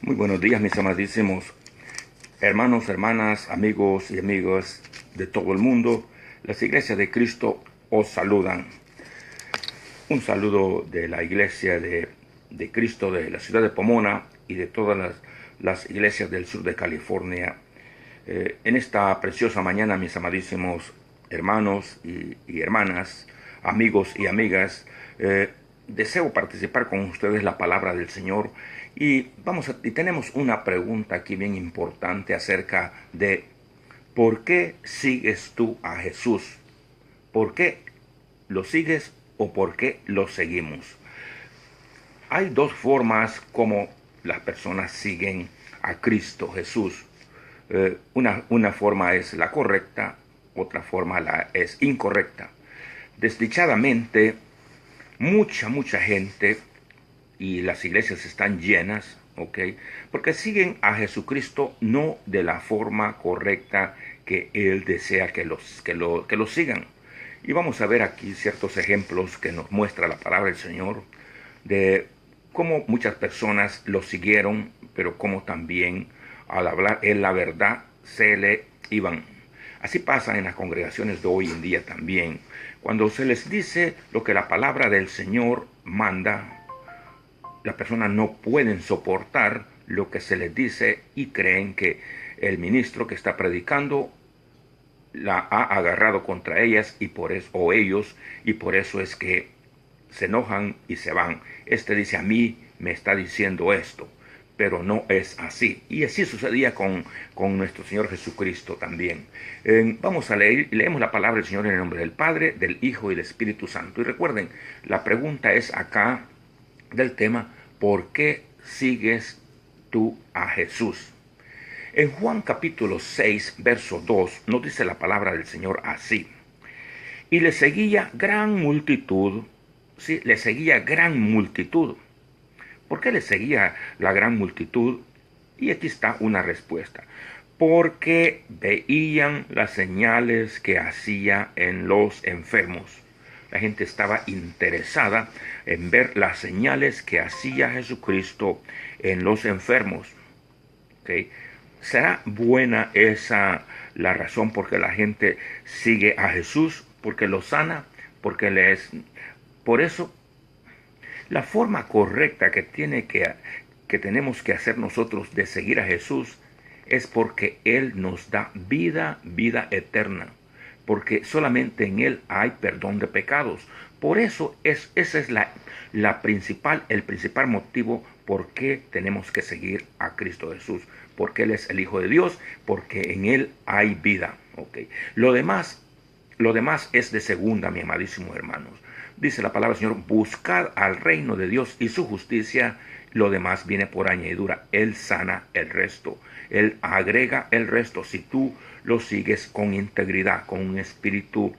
Muy buenos días, mis amadísimos hermanos, hermanas, amigos y amigas de todo el mundo. Las iglesias de Cristo os saludan. Un saludo de la iglesia de Cristo de la ciudad de Pomona y de todas las iglesias del sur de California. En esta preciosa mañana, mis amadísimos hermanos y hermanas, amigos y amigas, deseo participar con ustedes la palabra del Señor y tenemos una pregunta aquí bien importante acerca de ¿por qué sigues tú a Jesús? ¿Por qué lo sigues o por qué lo seguimos? Hay dos formas como las personas siguen a Cristo Jesús. Una forma es la correcta, otra forma es incorrecta. Desdichadamente, mucha gente, y las iglesias están llenas, ¿ok? Porque siguen a Jesucristo no de la forma correcta que Él desea que los sigan. Y vamos a ver aquí ciertos ejemplos que nos muestra la palabra del Señor de cómo muchas personas lo siguieron, pero cómo también al hablar Él la verdad se le iban. Así pasa en las congregaciones de hoy en día también. Cuando se les dice lo que la palabra del Señor manda, las personas no pueden soportar lo que se les dice y creen que el ministro que está predicando la ha agarrado contra ellas o ellos, y por eso es que se enojan y se van. Este dice, a mí me está diciendo esto, pero no es así. Y así sucedía con nuestro Señor Jesucristo también. Vamos a leemos la palabra del Señor en el nombre del Padre, del Hijo y del Espíritu Santo. Y recuerden, la pregunta es acá del tema, ¿por qué sigues tú a Jesús? En Juan capítulo 6, verso 2, nos dice la palabra del Señor así. Y le seguía gran multitud. Sí, le seguía gran multitud. ¿Por qué le seguía la gran multitud? Y aquí está una respuesta. Porque veían las señales que hacía en los enfermos. La gente estaba interesada en ver las señales que hacía Jesucristo en los enfermos. ¿Okay? ¿Será buena esa la razón por que la gente sigue a Jesús? Porque lo sana, porque le es... Por eso, la forma correcta que tenemos que hacer nosotros de seguir a Jesús es porque Él nos da vida eterna. Porque solamente en Él hay perdón de pecados. Por eso ese es el principal motivo por qué tenemos que seguir a Cristo Jesús. Porque Él es el Hijo de Dios, porque en Él hay vida. ¿Okay? Lo demás es de segunda, mis amadísimos hermanos. Dice la palabra del Señor, buscad al reino de Dios y su justicia, lo demás viene por añadidura. Él sana el resto, Él agrega el resto. Si tú lo sigues con integridad, con un espíritu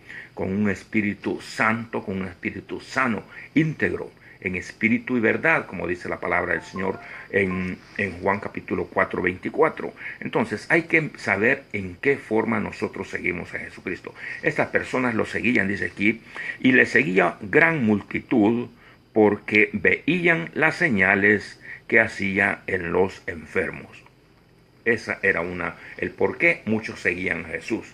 santo, con un espíritu sano, íntegro, en espíritu y verdad, como dice la palabra del Señor en Juan capítulo 4, 24. Entonces hay que saber en qué forma nosotros seguimos a Jesucristo. Estas personas lo seguían, dice aquí, y le seguía gran multitud porque veían las señales que hacía en los enfermos. Esa era el por qué muchos seguían a Jesús.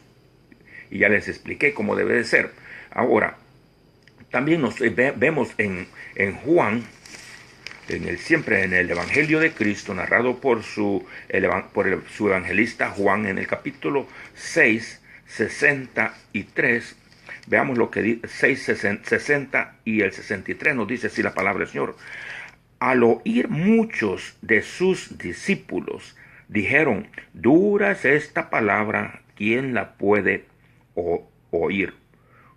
Y ya les expliqué cómo debe de ser. Ahora, también vemos en Juan, siempre en el Evangelio de Cristo, narrado por su evangelista Juan, en el capítulo 6, 63, veamos lo que dice, 6, 60 y el 63 nos dice así la palabra del Señor. Al oír muchos de sus discípulos, dijeron, dura es esta palabra, ¿quién la puede oír?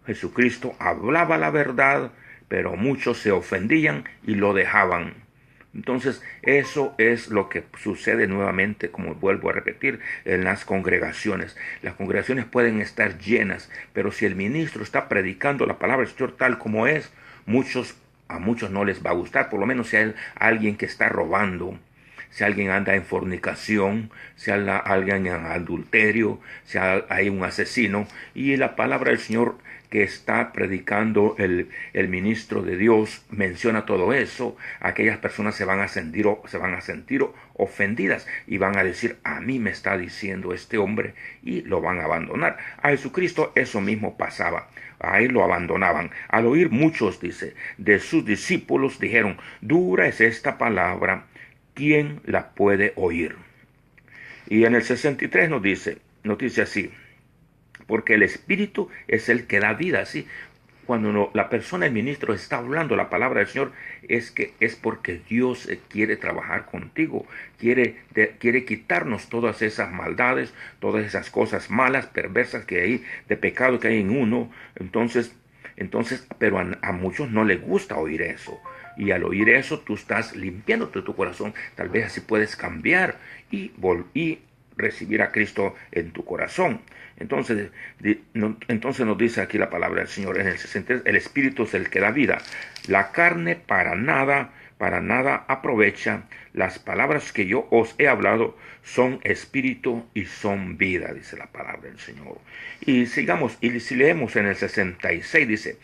Jesucristo hablaba la verdad, pero muchos se ofendían y lo dejaban. Entonces, eso es lo que sucede nuevamente, como vuelvo a repetir, en las congregaciones. Las congregaciones pueden estar llenas, pero si el ministro está predicando la palabra del Señor tal como es, a muchos no les va a gustar. Por lo menos si hay alguien que está robando, si alguien anda en fornicación, si alguien en adulterio, si hay un asesino. Y la palabra del Señor que está predicando el ministro de Dios menciona todo eso. Aquellas personas se van a sentir ofendidas y van a decir, a mí me está diciendo este hombre, y lo van a abandonar. A Jesucristo eso mismo pasaba. A él lo abandonaban. Al oír muchos, dice, de sus discípulos dijeron, dura es esta palabra, ¿quién la puede oír? Y en el 63 nos dice así, porque el Espíritu es el que da vida, ¿sí? Cuando la persona, el ministro, está hablando la palabra del Señor, es porque Dios quiere trabajar contigo, quiere quitarnos todas esas maldades, todas esas cosas malas, perversas que hay, de pecado que hay en uno. Entonces, pero a muchos no les gusta oír eso. Y al oír eso, tú estás limpiándote tu corazón. Tal vez así puedes cambiar y recibir a Cristo en tu corazón. Entonces nos dice aquí la palabra del Señor en el 63, el Espíritu es el que da vida. La carne para nada aprovecha. Las palabras que yo os he hablado son espíritu y son vida, dice la palabra del Señor. Y sigamos, y si leemos en el 66, dice,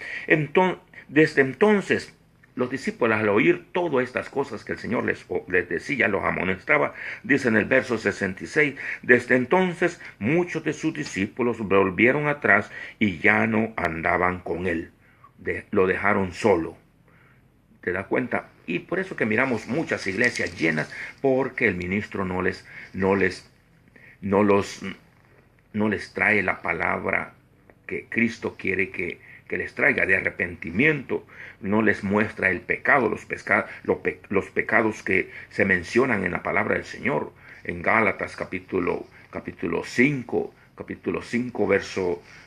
desde entonces los discípulos, al oír todas estas cosas que el Señor les decía, los amonestaba, dice en el verso 66, desde entonces muchos de sus discípulos volvieron atrás y ya no andaban con él. Lo dejaron solo. ¿Te das cuenta? Y por eso que miramos muchas iglesias llenas, porque el ministro no les trae la palabra que Cristo quiere que les traiga de arrepentimiento, no les muestra el pecado, los pecados que se mencionan en la palabra del Señor, en Gálatas capítulo 5,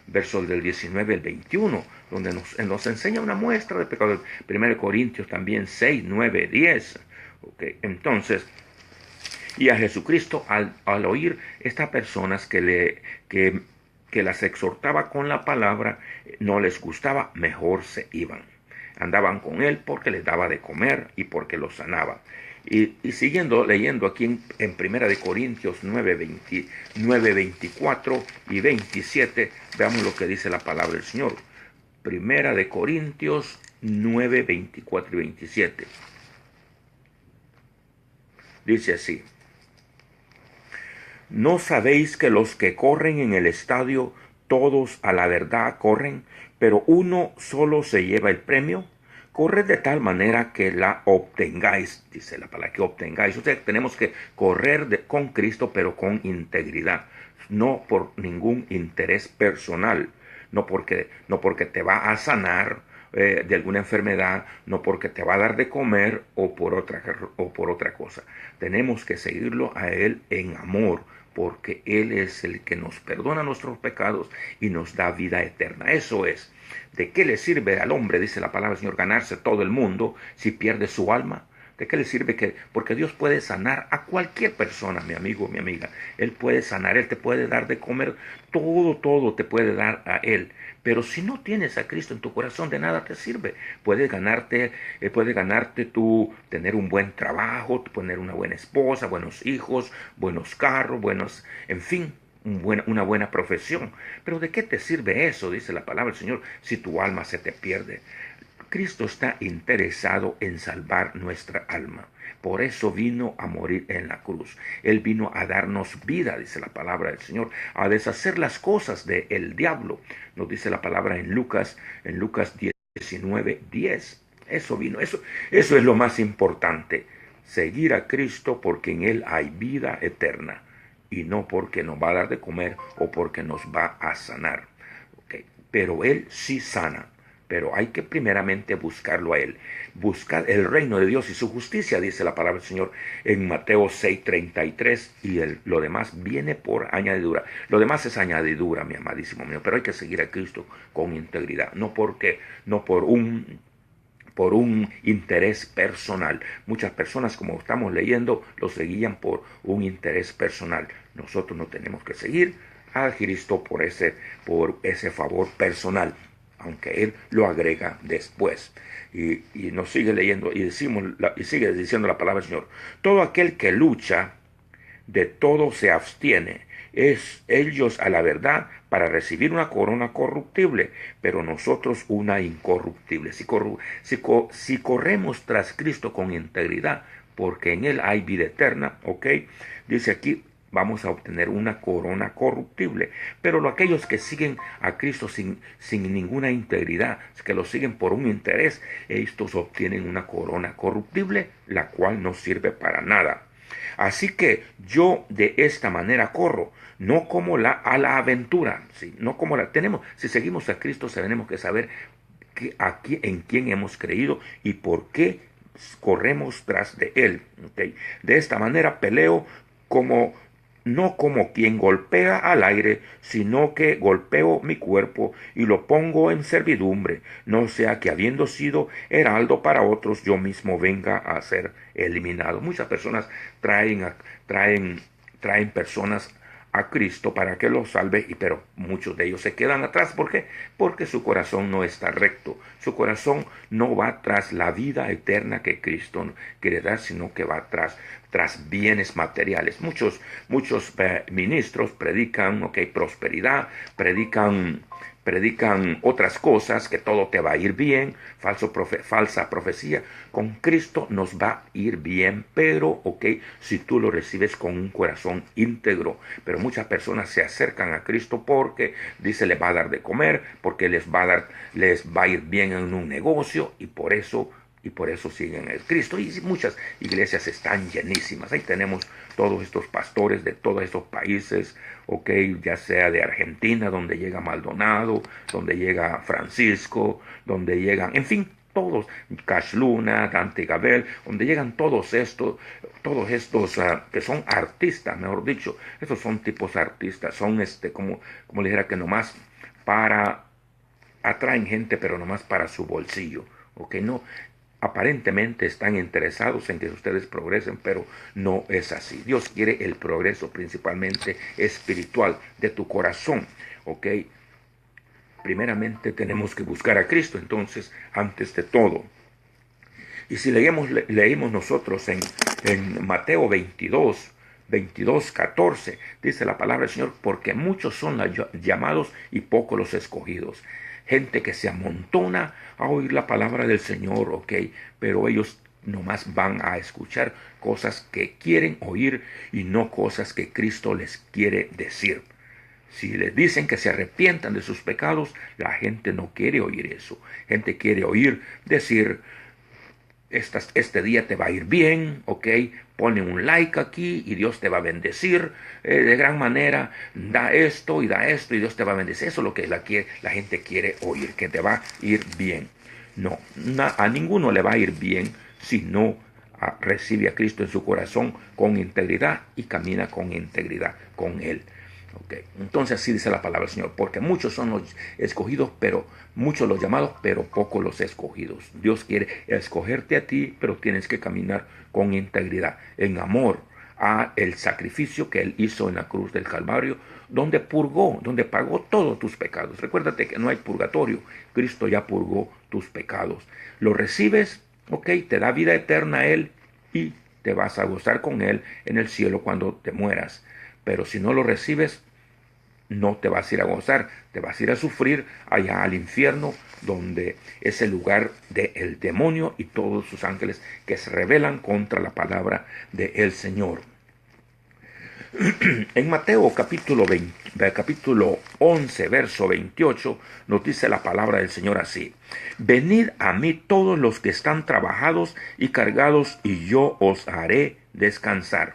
versos del 19 al 21, donde nos enseña una muestra de pecado. 1 Corintios también 6, 9, 10. Okay. Entonces, y a Jesucristo, al oír estas personas que las exhortaba con la palabra, no les gustaba, mejor se iban. Andaban con él porque les daba de comer y porque los sanaba. Y siguiendo leyendo aquí en 1 Corintios 9, 24 y 27, veamos lo que dice la palabra del Señor. 1 Corintios 9, 24 y 27. Dice así: ¿no sabéis que los que corren en el estadio, todos a la verdad corren, pero uno solo se lleva el premio? Corred de tal manera que la obtengáis, dice la palabra, que obtengáis. O sea, tenemos que correr con Cristo, pero con integridad, no por ningún interés personal, no porque te va a sanar de alguna enfermedad, no porque te va a dar de comer o por otra cosa. Tenemos que seguirlo a Él en amor, porque Él es el que nos perdona nuestros pecados y nos da vida eterna. Eso es. ¿De qué le sirve al hombre, dice la palabra del Señor, ganarse todo el mundo si pierde su alma? ¿De qué le sirve? Porque Dios puede sanar a cualquier persona, mi amigo, mi amiga. Él puede sanar, Él te puede dar de comer, todo te puede dar a Él. Pero si no tienes a Cristo en tu corazón, de nada te sirve. Puedes ganarte tú, tener un buen trabajo, tener una buena esposa, buenos hijos, buenos carros, en fin, una buena profesión. Pero ¿de qué te sirve eso? Dice la palabra del Señor, si tu alma se te pierde. Cristo está interesado en salvar nuestra alma. Por eso vino a morir en la cruz. Él vino a darnos vida, dice la palabra del Señor, a deshacer las cosas del diablo. Nos dice la palabra en Lucas 19, 10. Eso vino, eso es lo más importante. Seguir a Cristo porque en Él hay vida eterna y no porque nos va a dar de comer o porque nos va a sanar. Okay. Pero Él sí sana. Pero hay que primeramente buscarlo a Él. Buscar el reino de Dios y su justicia, dice la palabra del Señor en Mateo 6:33. Y lo demás viene por añadidura. Lo demás es añadidura, mi amadísimo mío. Pero hay que seguir a Cristo con integridad. No por un interés personal. Muchas personas, como estamos leyendo, lo seguían por un interés personal. Nosotros no tenemos que seguir a Cristo por ese favor personal. aunque Él lo agrega después. Y nos sigue leyendo y sigue diciendo la palabra del Señor. Todo aquel que lucha, de todo se abstiene. Es ellos a la verdad para recibir una corona corruptible, pero nosotros una incorruptible. Si corremos tras Cristo con integridad, porque en Él hay vida eterna, ¿ok? Dice aquí, vamos a obtener una corona corruptible. Pero aquellos que siguen a Cristo sin ninguna integridad, que lo siguen por un interés, estos obtienen una corona corruptible, la cual no sirve para nada. Así que yo de esta manera corro, no como a la aventura, ¿sí? No como la tenemos. Si seguimos a Cristo, tenemos que saber en quién hemos creído y por qué corremos tras de Él. ¿Okay? De esta manera peleo no como quien golpea al aire, sino que golpeo mi cuerpo y lo pongo en servidumbre, no sea que habiendo sido heraldo para otros, yo mismo venga a ser eliminado. Muchas personas traen personas a Cristo para que los salve, pero muchos de ellos se quedan atrás. ¿Por qué? Porque su corazón no está recto. Su corazón no va tras la vida eterna que Cristo quiere dar, sino que va tras bienes materiales. Muchos ministros predican prosperidad, predican otras cosas, que todo te va a ir bien, falsa profecía. Con Cristo nos va a ir bien, pero si tú lo recibes con un corazón íntegro. Pero muchas personas se acercan a Cristo porque dice les va a dar de comer, porque les va a ir bien en un negocio, y por eso siguen el Cristo. Y muchas iglesias están llenísimas. Ahí tenemos todos estos pastores de todos estos países, ya sea de Argentina, donde llega Maldonado, donde llega Francisco, donde llegan, en fin, todos, Cash Luna, Dante Gabel, donde llegan todos estos que son artistas, mejor dicho. Esos son tipos artistas, son como le dijera, que nomás atraen gente, pero nomás para su bolsillo. No, aparentemente están interesados en que ustedes progresen, pero no es así. Dios quiere el progreso principalmente espiritual de tu corazón. Primeramente tenemos que buscar a Cristo, entonces, antes de todo. Y si leímos nosotros en Mateo 22, 14, dice la palabra del Señor, porque muchos son los llamados y pocos los escogidos. Gente que se amontona a oír la palabra del Señor, pero ellos nomás van a escuchar cosas que quieren oír y no cosas que Cristo les quiere decir. Si les dicen que se arrepientan de sus pecados, la gente no quiere oír eso. Gente quiere oír decir, este día te va a ir bien, pone un like aquí y Dios te va a bendecir de gran manera, da esto y Dios te va a bendecir. Eso es lo que la gente quiere oír, que te va a ir bien. No, a ninguno le va a ir bien si no recibe a Cristo en su corazón con integridad y camina con integridad con Él. Entonces así dice la palabra del Señor, porque muchos son los escogidos, pero muchos los llamados, pero pocos los escogidos. Dios quiere escogerte a ti, pero tienes que caminar con integridad, en amor a el sacrificio que Él hizo en la cruz del Calvario, donde pagó todos tus pecados. Recuérdate que no hay purgatorio, Cristo ya purgó tus pecados. Lo recibes, te da vida eterna a Él y te vas a gozar con Él en el cielo cuando te mueras. Pero si no lo recibes, no te vas a ir a gozar, te vas a ir a sufrir allá al infierno, donde es el lugar del demonio y todos sus ángeles que se rebelan contra la palabra del Señor. En Mateo capítulo 11, verso 28, nos dice la palabra del Señor así: venid a mí todos los que están trabajados y cargados, y yo os haré descansar.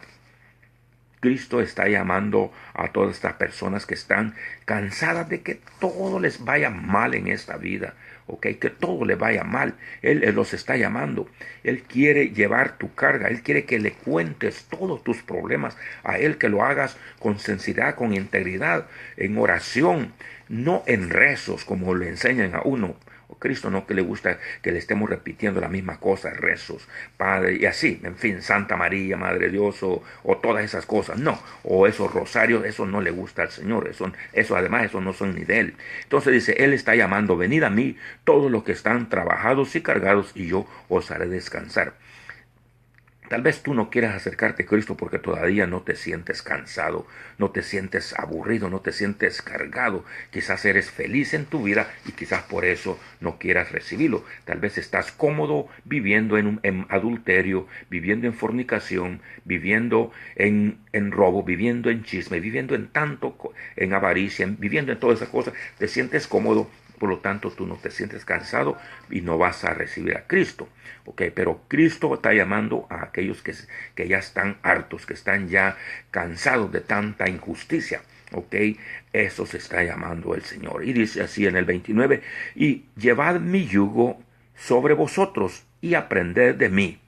Cristo está llamando a todas estas personas que están cansadas de que todo les vaya mal en esta vida, que todo les vaya mal. Él los está llamando. Él quiere llevar tu carga. Él quiere que le cuentes todos tus problemas a Él, que lo hagas con sinceridad, con integridad, en oración, no en rezos como le enseñan a uno. Cristo no que le gusta que le estemos repitiendo la misma cosa, rezos, Padre, y así, en fin, Santa María, Madre de Dios, o todas esas cosas, no, o esos rosarios, eso no le gusta al Señor, eso eso, además, eso no son ni de Él. Entonces dice, Él está llamando, venid a mí todos los que están trabajados y cargados, y yo os haré descansar. Tal vez tú no quieras acercarte a Cristo porque todavía no te sientes cansado, no te sientes aburrido, no te sientes cargado. Quizás eres feliz en tu vida y quizás por eso no quieras recibirlo. Tal vez estás cómodo viviendo en adulterio, viviendo en fornicación, viviendo en robo, viviendo en chisme, viviendo en avaricia, viviendo en todas esas cosas. Te sientes cómodo. Por lo tanto, tú no te sientes cansado y no vas a recibir a Cristo. ¿Ok? Pero Cristo está llamando a aquellos que ya están hartos, que están ya cansados de tanta injusticia. ¿Ok? Eso se está llamando el Señor. Y dice así en el 29, y llevad mi yugo sobre vosotros y aprended de mí,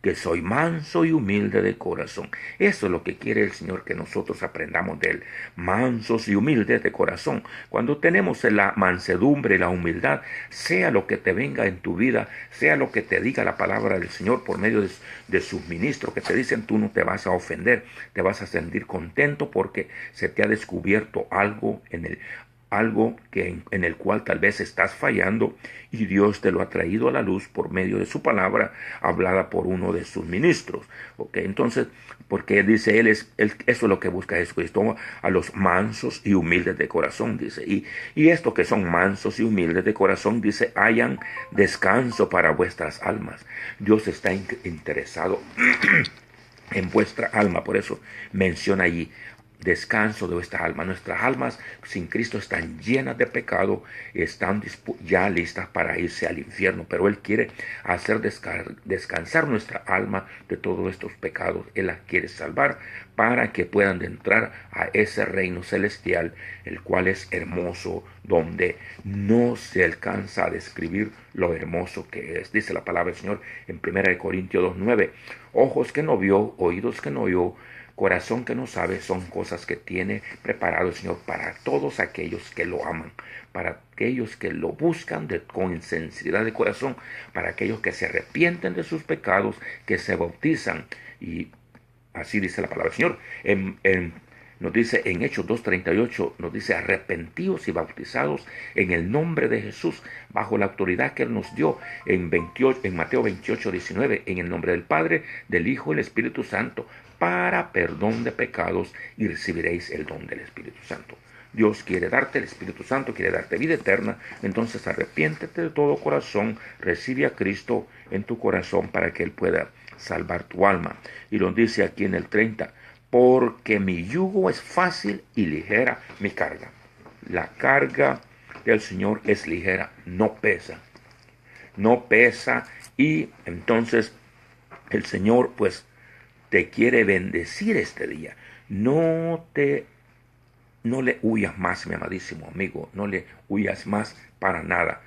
que soy manso y humilde de corazón. Eso es lo que quiere el Señor, que nosotros aprendamos de Él, mansos y humildes de corazón. Cuando tenemos la mansedumbre y la humildad, sea lo que te venga en tu vida, sea lo que te diga la palabra del Señor por medio de sus ministros que te dicen, tú no te vas a ofender, te vas a sentir contento porque se te ha descubierto algo en el cual tal vez estás fallando y Dios te lo ha traído a la luz por medio de su palabra hablada por uno de sus ministros. ¿Okay? Entonces, porque dice eso es lo que busca Jesucristo, a los mansos y humildes de corazón, dice. Y esto que son mansos y humildes de corazón, dice, hayan descanso para vuestras almas. Dios está interesado en vuestra alma, por eso menciona allí descanso de vuestra alma. Nuestras almas sin Cristo están llenas de pecado, están ya listas para irse al infierno, pero Él quiere hacer descansar nuestra alma de todos estos pecados. Él las quiere salvar para que puedan entrar a ese reino celestial, el cual es hermoso, donde no se alcanza a describir lo hermoso que es. Dice la palabra del Señor en 1 Corintios 2:9, ojos que no vio, oídos que no oyó, corazón que no sabe, son cosas que tiene preparado el Señor para todos aquellos que lo aman, para aquellos que lo buscan con sinceridad de corazón, para aquellos que se arrepienten de sus pecados, que se bautizan. Y así dice la palabra del Señor. Nos dice en Hechos 2:38, nos dice, arrepentíos y bautizados en el nombre de Jesús, bajo la autoridad que Él nos dio, en Mateo 28:19, en el nombre del Padre, del Hijo y del Espíritu Santo, para perdón de pecados, y recibiréis el don del Espíritu Santo. Dios quiere darte el Espíritu Santo, quiere darte vida eterna. Entonces arrepiéntete de todo corazón, recibe a Cristo en tu corazón para que Él pueda salvar tu alma. Y lo dice aquí en el 30, porque mi yugo es fácil y ligera mi carga. La carga del Señor es ligera, no pesa. No pesa, y entonces el Señor pues te quiere bendecir este día. No le huyas más, mi amadísimo amigo, no le huyas más para nada.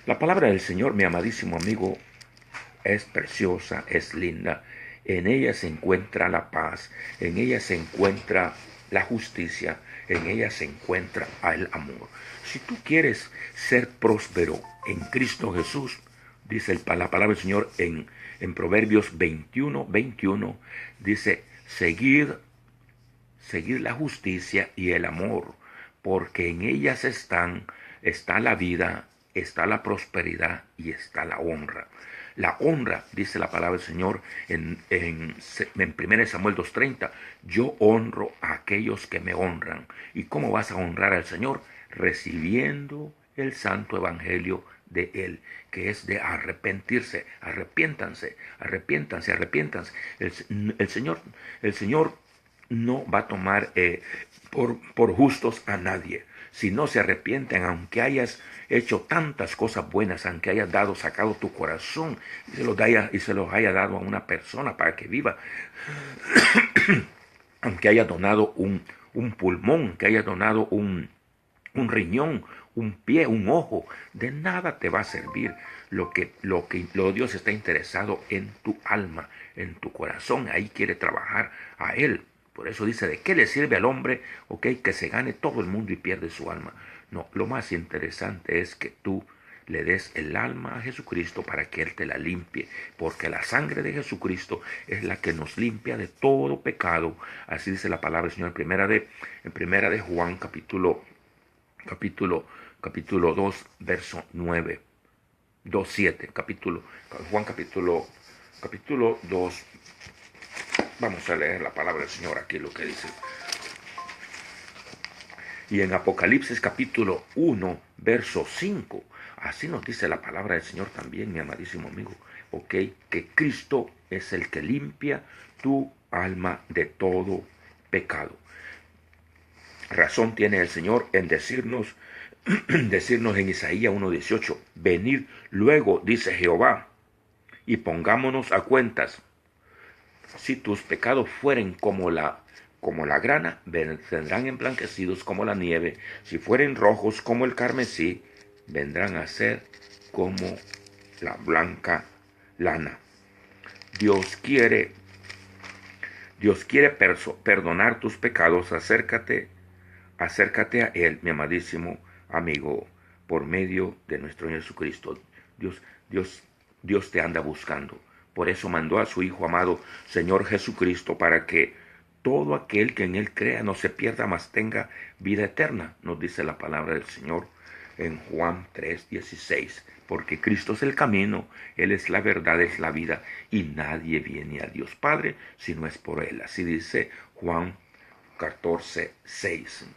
La palabra del Señor, mi amadísimo amigo, es preciosa, es linda. En ella se encuentra la paz, en ella se encuentra la justicia, en ella se encuentra el amor. Si tú quieres ser próspero en Cristo Jesús, dice la palabra del Señor en Proverbios 21:21, dice, seguir la justicia y el amor, porque en ellas está la vida, está la prosperidad y está la honra. La honra, dice la palabra del Señor en 1 Samuel 2:30, yo honro a aquellos que me honran. ¿Y cómo vas a honrar al Señor? Recibiendo el santo evangelio de Él, que es de arrepentirse. Arrepiéntanse. El Señor no va a tomar por justos a nadie. Si no se arrepienten, aunque hayas hecho tantas cosas buenas, aunque hayas sacado tu corazón y se los haya dado a una persona para que viva, aunque hayas donado un pulmón, que hayas donado un riñón, un pie, un ojo, de nada te va a servir. Lo Dios está interesado en tu alma, en tu corazón. Ahí quiere trabajar a Él. Por eso dice, ¿de qué le sirve al hombre, que se gane todo el mundo y pierde su alma? No, lo más interesante es que tú le des el alma a Jesucristo para que Él te la limpie, porque la sangre de Jesucristo es la que nos limpia de todo pecado. Así dice la palabra del Señor en primera de Juan capítulo 2, verso 9, 2:7, Juan capítulo 2. Vamos a leer la palabra del Señor aquí, lo que dice. Y en Apocalipsis capítulo 1, verso 5, así nos dice la palabra del Señor también, mi amadísimo amigo, ¿ok? Que Cristo es el que limpia tu alma de todo pecado. Razón tiene el Señor en decirnos en Isaías 1:18, venid luego, dice Jehová, y pongámonos a cuentas. Si tus pecados fueren como la grana, vendrán emblanquecidos como la nieve. Si fueren rojos como el carmesí, vendrán a ser como la blanca lana. Dios quiere perdonar tus pecados. Acércate a Él, mi amadísimo amigo, por medio de nuestro Jesucristo. Dios te anda buscando. Por eso mandó a su Hijo amado, Señor Jesucristo, para que todo aquel que en Él crea no se pierda, mas tenga vida eterna. Nos dice la palabra del Señor en Juan 3:16. Porque Cristo es el camino, Él es la verdad, es la vida, y nadie viene a Dios Padre si no es por Él. Así dice Juan 14:6.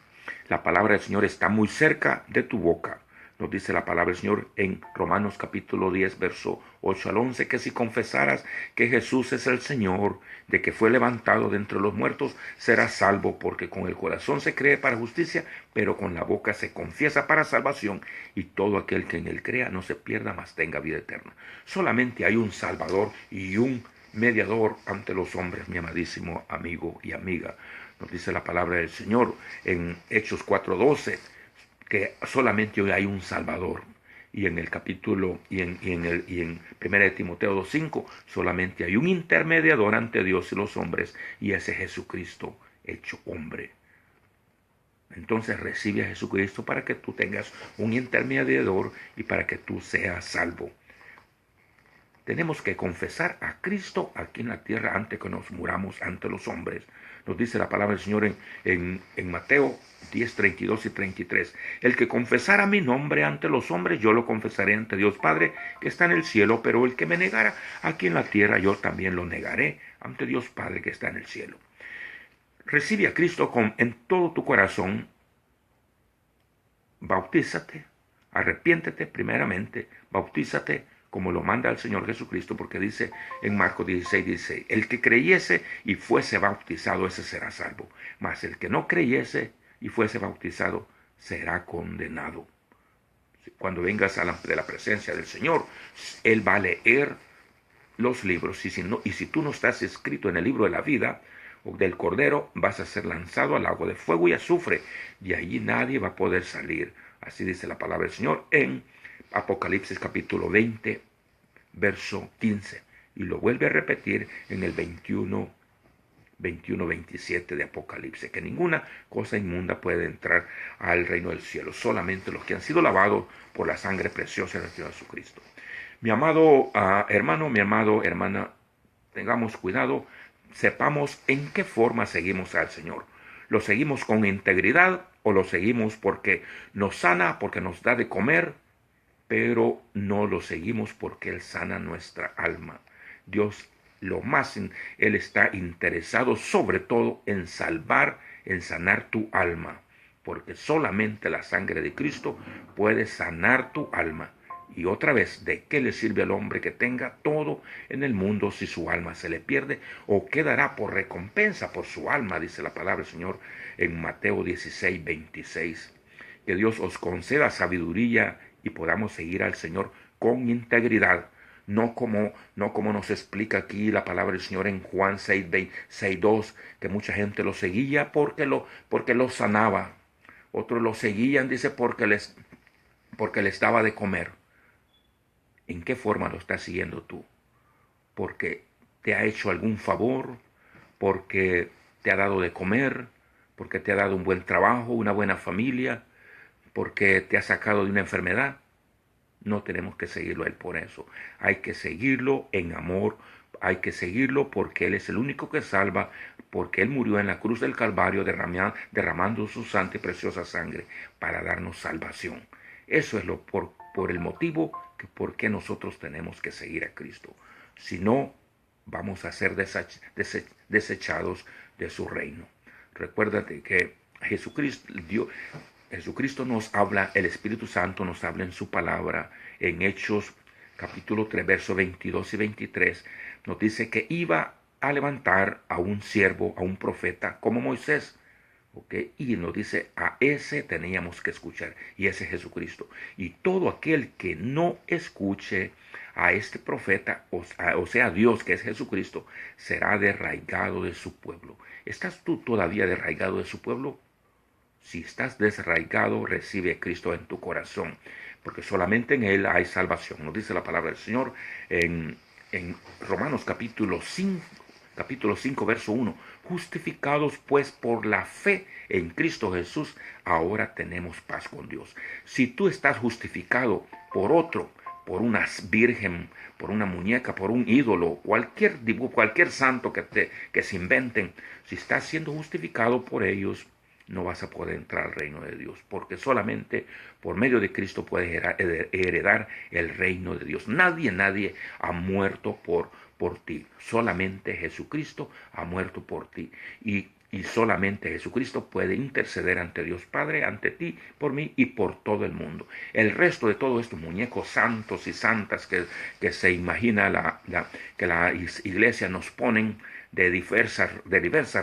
La palabra del Señor está muy cerca de tu boca. Nos dice la palabra del Señor en Romanos capítulo 10, verso 8 al 11, que si confesaras que Jesús es el Señor, de que fue levantado de entre los muertos, serás salvo, porque con el corazón se cree para justicia, pero con la boca se confiesa para salvación, y todo aquel que en Él crea no se pierda, mas tenga vida eterna. Solamente hay un Salvador y un mediador ante los hombres, mi amadísimo amigo y amiga. Nos dice la palabra del Señor en Hechos 4:12, que solamente hoy hay un Salvador. Y en el capítulo y en 1 de Timoteo 2:5 solamente hay un intermediador ante Dios y los hombres, y ese es Jesucristo hecho hombre. Entonces recibe a Jesucristo para que tú tengas un intermediador y para que tú seas salvo. Tenemos que confesar a Cristo aquí en la tierra antes que nos muramos ante los hombres. Nos dice la palabra del Señor en Mateo 10:32 y 33. El que confesara mi nombre ante los hombres, yo lo confesaré ante Dios Padre que está en el cielo, pero el que me negara aquí en la tierra, yo también lo negaré ante Dios Padre que está en el cielo. Recibe a Cristo en todo tu corazón, bautízate, arrepiéntete primeramente, bautízate como lo manda el Señor Jesucristo, porque dice en Marcos 16:16, el que creyese y fuese bautizado, ese será salvo, mas el que no creyese y fuese bautizado será condenado. Cuando vengas de la presencia del Señor, Él va a leer los libros, y si tú no estás escrito en el libro de la vida o del Cordero, vas a ser lanzado al lago de fuego y azufre, y allí nadie va a poder salir. Así dice la palabra del Señor en Apocalipsis capítulo 20, verso 15, y lo vuelve a repetir en el 27 de Apocalipsis, que ninguna cosa inmunda puede entrar al reino del cielo, solamente los que han sido lavados por la sangre preciosa de nuestro Jesucristo. Mi amado hermano, mi amado hermana, tengamos cuidado, sepamos en qué forma seguimos al Señor. ¿Lo seguimos con integridad o lo seguimos porque nos sana, porque nos da de comer? Pero no lo seguimos porque Él sana nuestra alma. Dios, Él está interesado sobre todo en salvar, en sanar tu alma, porque solamente la sangre de Cristo puede sanar tu alma. Y otra vez, ¿de qué le sirve al hombre que tenga todo en el mundo si su alma se le pierde? ¿O qué dará por recompensa por su alma? Dice la palabra del Señor en Mateo 16:26. Que Dios os conceda sabiduría y podamos seguir al Señor con integridad, no como nos explica aquí la palabra del Señor en Juan 6:2, que mucha gente lo seguía porque lo sanaba. Otros lo seguían, dice, porque les daba de comer. ¿En qué forma lo estás siguiendo tú? ¿Porque te ha hecho algún favor? ¿Porque te ha dado de comer? ¿Porque te ha dado un buen trabajo, una buena familia? ¿Porque te ha sacado de una enfermedad? no tenemos que seguirlo a Él por eso. Hay que seguirlo en amor, hay que seguirlo porque Él es el único que salva, porque Él murió en la cruz del Calvario derramando su santa y preciosa sangre para darnos salvación. Eso es por el motivo que por qué nosotros tenemos que seguir a Cristo. Si no, vamos a ser desechados de su reino. Recuérdate que Jesucristo nos habla, el Espíritu Santo nos habla en su palabra, en Hechos capítulo 3, versos 22 y 23, nos dice que iba a levantar a un siervo, a un profeta como Moisés. ¿Okay? Y nos dice, a ese teníamos que escuchar, y ese es Jesucristo. Y todo aquel que no escuche a este profeta, o sea, Dios, que es Jesucristo, será desarraigado de su pueblo. ¿Estás tú todavía desarraigado de su pueblo? Si estás desarraigado, recibe a Cristo en tu corazón, porque solamente en Él hay salvación. Nos dice la palabra del Señor en Romanos capítulo 5, verso 1. Justificados pues por la fe en Cristo Jesús, ahora tenemos paz con Dios. Si tú estás justificado por otro, por una virgen, por una muñeca, por un ídolo, cualquier dibujo, cualquier santo que se inventen, si estás siendo justificado por ellos, no vas a poder entrar al reino de Dios, porque solamente por medio de Cristo puedes heredar el reino de Dios. Nadie ha muerto por ti. Solamente Jesucristo ha muerto por ti. Y solamente Jesucristo puede interceder ante Dios Padre, ante ti, por mí y por todo el mundo. El resto de todos estos muñecos santos y santas que se imagina que la iglesia nos ponen de diversas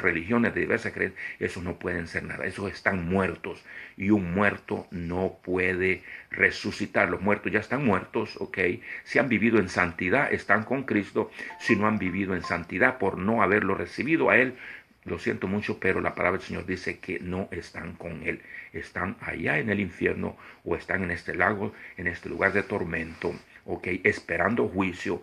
religiones, de diversas creencias, esos no pueden ser nada, esos están muertos, y un muerto no puede resucitar. Los muertos ya están muertos, ¿ok? Si han vivido en santidad, están con Cristo. Si no han vivido en santidad por no haberlo recibido a Él, lo siento mucho, pero la palabra del Señor dice que no están con Él. Están allá en el infierno, o están en este lago, en este lugar de tormento, ¿ok? Esperando juicio,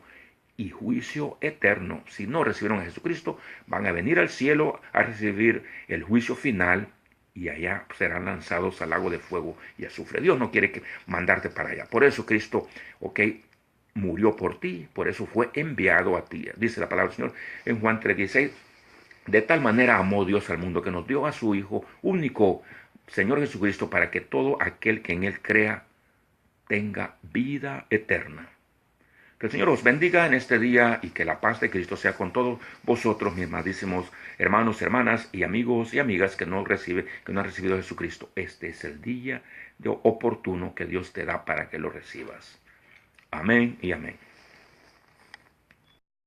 y juicio eterno. Si no recibieron a Jesucristo, van a venir al cielo a recibir el juicio final, y allá serán lanzados al lago de fuego y azufre. Dios no quiere mandarte para allá. Por eso Cristo, murió por ti, por eso fue enviado a ti. Dice la palabra del Señor en Juan 3:16, de tal manera amó Dios al mundo que nos dio a su Hijo único, Señor Jesucristo, para que todo aquel que en Él crea tenga vida eterna. Que el Señor os bendiga en este día, y que la paz de Cristo sea con todos vosotros, mis amadísimos hermanos, hermanas y amigos y amigas que no han recibido a Jesucristo. Este es el día oportuno que Dios te da para que lo recibas. Amén y amén.